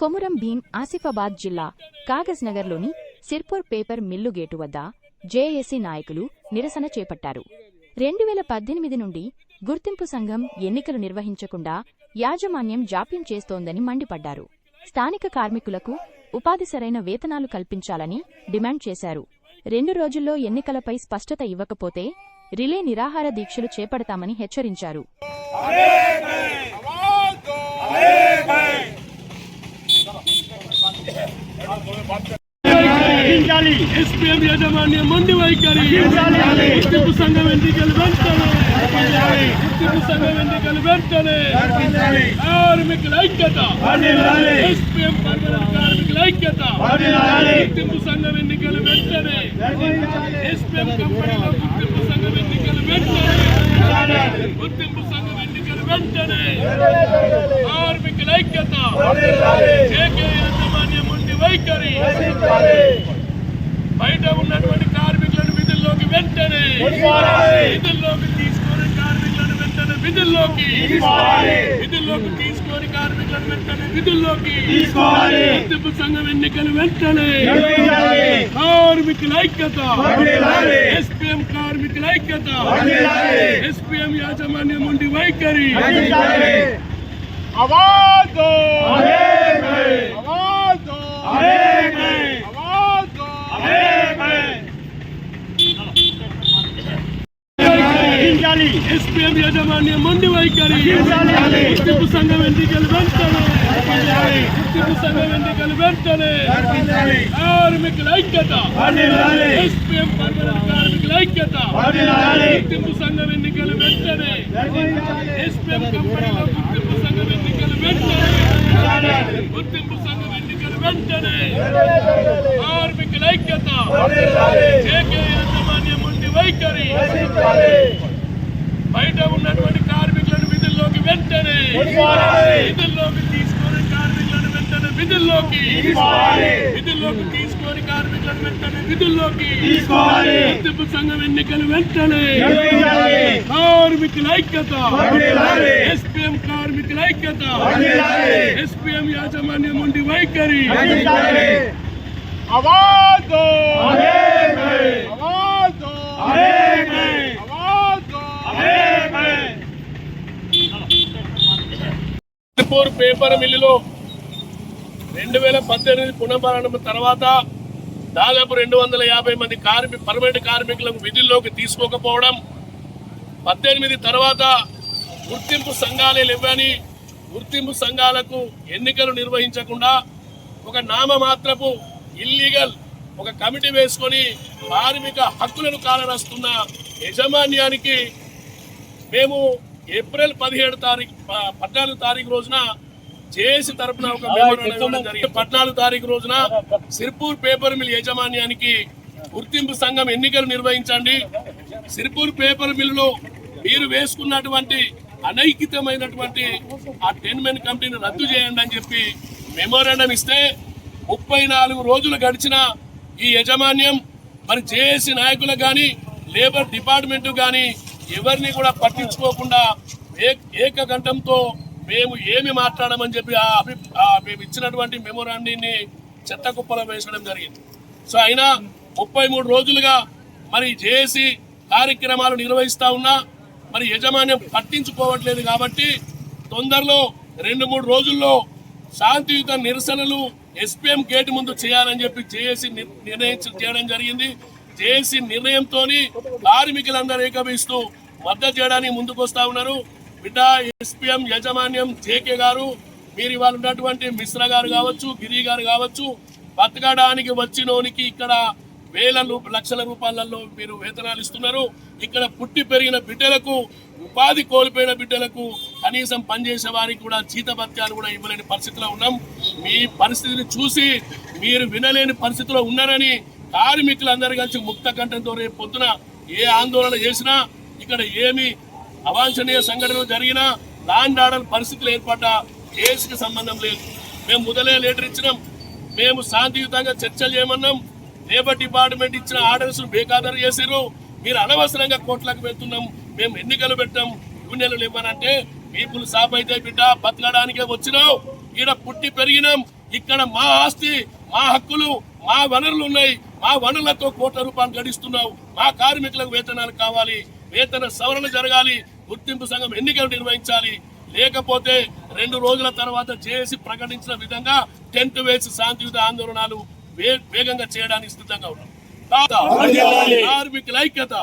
కొమురం భీం ఆసిఫాబాద్ జిల్లా కాగజ్ నగర్లోని Sirpur paper mill gate వద్ద జేఏసీ నాయకులు నిరసన చేపట్టారు. 2018 నుండి గుర్తింపు సంఘం ఎన్నికలు నిర్వహించకుండా యాజమాన్యం జాప్యం చేస్తోందని మండిపడ్డారు. స్థానిక కార్మికులకు ఉపాధి సరైన వేతనాలు కల్పించాలని డిమాండ్ చేశారు. 2 రోజుల్లో ఎన్నికలపై స్పష్టత ఇవ్వకపోతే రిలే నిరాహార దీక్షలు చేపడతామని హెచ్చరించారు. ఎస్పీఎం యాజమాన్యం మొండి వైఖరి, గుర్తింపు సంఘం ఎన్నికలు వెంటనే, గుర్తింపు సంఘం ఎన్నికలు వెంటనే, కార్మికుల ఐక్యత, ఎస్పీఎం పర్మనెంట్ కార్మికుల ఐక్యత, గుర్తింపు సంఘం ఎన్నికలు వెంటనే, ఎస్పీఎం కంపెనీలో గుర్తింపు సంఘం ఎన్నికలు వెంటనే, గుర్తింపు సంఘం ఎన్నికలు వెంటనే, కార్మికుల ఐక్యత, జేకే యాజమాన్యం మొండి వైఖరి, బయట ఉన్నటువంటి కార్మికులను విధుల్లోకి వెంటనే, విధుల్లోకి తీసుకొని కార్మికులను వెంటనే విధుల్లోకి తీసుకొని కార్మికులను వెంటనే విధుల్లోకి, గుర్తింపు సంఘం ఎన్నికలు వెంటనే, కార్మికుల ఐక్యత, ఎస్పీఎం కార్మికుల ఐక్యత, ఎస్పీఎం యాజమాన్యం ఉండి వైఖరి. ఎస్పీఎం యాజమాన్యం మొండి వైఖరి, గుర్తింపు సంఘం ఎన్నికలు వెంటనే, గుర్తింపు సంఘం ఎన్నికలు వెంటనే, కార్మికుల ఐక్యత, ఎస్పీఎం పర్మనెంట్ కార్మికుల ఐక్యత, గుర్తింపు సంఘం ఎన్నికలు వెంటనే, ఎస్పీఎం కంపెనీలో గుర్తింపు సంఘం ఎన్నికలు వెంటనే, గుర్తింపు సంఘం ఎన్నికలు వెంటనే, కార్మికుల ఐక్యత, జేకే యాజమాన్యం ఉండి వైఖరి, బయట ఉన్నటువంటి కార్మికులను విధుల్లోకి వెంటనే, విధుల్లోకి తీసుకొని కార్మికులను వెంటనే విధుల్లోకి తీసుకొని కార్మికులను వెంటనే విధుల్లోకి, గుర్తింపు సంఘం ఎన్నికలు వెంటనే, కార్మికుల ఐక్యత, ఎస్పీఎం కార్మికుల ఐక్యత, ఎస్పీఎం యాజమాన్యం ఉండి వైఖరి. సిర్పూర్ పేపర్ మిల్లులో 2018 పునఃప్రారంభం తర్వాత దాదాపు 250 మంది పర్మనెంట్ కార్మికులకు విధుల్లోకి తీసుకోకపోవడం, 18 తర్వాత గుర్తింపు సంఘాలే లేవని, గుర్తింపు సంఘాలకు ఎన్నికలు నిర్వహించకుండా ఒక నామమాత్రపు ఇల్లీగల్ ఒక కమిటీ వేసుకొని కార్మిక హక్కులను కాలరాస్తున్న యాజమాన్యానికి మేము ఏప్రిల్ 14 తారీఖు రోజున జేఏసీ తరఫున ఒక మెమోరాండం జరిగింది. 14 తారీఖు రోజున సిర్పూర్ పేపర్ మిల్ యాజమాన్యానికి గుర్తింపు సంఘం ఎన్నికలు నిర్వహించండి, సిర్పూర్ పేపర్ మిల్లులో మీరు వేసుకున్నటువంటి అనైకితమైనటువంటి ఆ 10 మెన్ కమిటీని రద్దు చేయండి అని చెప్పి మెమోరాండం ఇస్తే 34 రోజులు గడిచిన ఈ యాజమాన్యం మరి జేఏసీ నాయకులకు కానీ లేబర్ డిపార్ట్మెంట్ కానీ ఎవరిని కూడా పట్టించుకోకుండా ఏకగంఠంతో మేము ఏమి మాట్లాడమని చెప్పి మేము ఇచ్చినటువంటి మెమోరాండాన్ని చెత్త కుప్పలో వేసడం జరిగింది. సో అయినా 33 రోజులుగా మరి జేఏసీ కార్యక్రమాలు నిర్వహిస్తా ఉన్నా మరి యాజమాన్యం పట్టించుకోవట్లేదు. కాబట్టి తొందరలో 2-3 రోజుల్లో శాంతియుత నిరసనలు ఎస్పీఎం గేట్ ముందు చేయాలని చెప్పి జేఏసీ చేయడం జరిగింది. జేఏసీ నిర్ణయంతో కార్మికులందరూ ఏకభిస్తూ మద్దతు చేయడానికి ముందుకు వస్తా ఉన్నారు. బిడ్డ ఎస్పీఎం యాజమాన్యం జేకే గారు, మీరు ఇవాళ ఉన్నటువంటి మిశ్రా గారు కావచ్చు, గిరి గారు కావచ్చు, బతకడానికి వచ్చినోనికి ఇక్కడ లక్షల రూపాయలలో మీరు వేతనాలు ఇస్తున్నారు. ఇక్కడ పుట్టి పెరిగిన బిడ్డలకు, ఉపాధి కోల్పోయిన బిడ్డలకు, కనీసం పనిచేసే వారికి కూడా జీతభత్యాలు కూడా ఇవ్వలేని పరిస్థితిలో ఉన్నాం. మీ పరిస్థితిని చూసి మీరు వినలేని పరిస్థితిలో ఉన్నారని కార్మికులందరూ కలిసి ముక్త కంఠంతో రేపు పొద్దున ఏ ఆందోళన చేసినా, ఇక్కడ ఏమి అవాంఛనీయ సంఘటనలు జరిగినా, ల్యాండ్ ఆర్డర్ పరిస్థితులు ఏర్పడ్డా కేసుకి సంబంధం లేదు. మేము మొదలే లెటర్ ఇచ్చినాం, మేము శాంతియుతంగా చర్చలు చేయమన్నాం. లేబర్ డిపార్ట్మెంట్ ఇచ్చిన ఆర్డర్స్ బేఖాతరు చేశారు. మీరు అనవసరంగా కోర్టులకు వెళ్తున్నాం, మేము ఎన్నికలు పెట్టాం, యూనియన్లు ఇవ్వనంటే పీపుల్ సాప్ అయితే బిడ్డ బతకడానికే వచ్చినావు. ఈడ పుట్టి పెరిగినాం, ఇక్కడ మా ఆస్తి, మా హక్కులు, మా వనరులు ఉన్నాయి. మా వనరులతో కోట్ల రూపాయలు గడిస్తున్నావు. మా కార్మికులకు వేతనాలు కావాలి, వేతన సవరణ జరగాలి, గుర్తింపు సంఘం ఎన్నికలు నిర్వహించాలి. లేకపోతే 2 రోజుల తర్వాత చేసి ప్రకటించిన విధంగా టెంట్ వేసి శాంతియుత ఆందోళనలు వేగంగా చేయడానికి సిద్ధంగా ఉన్నాం. కార్మికుల ఐక్యత.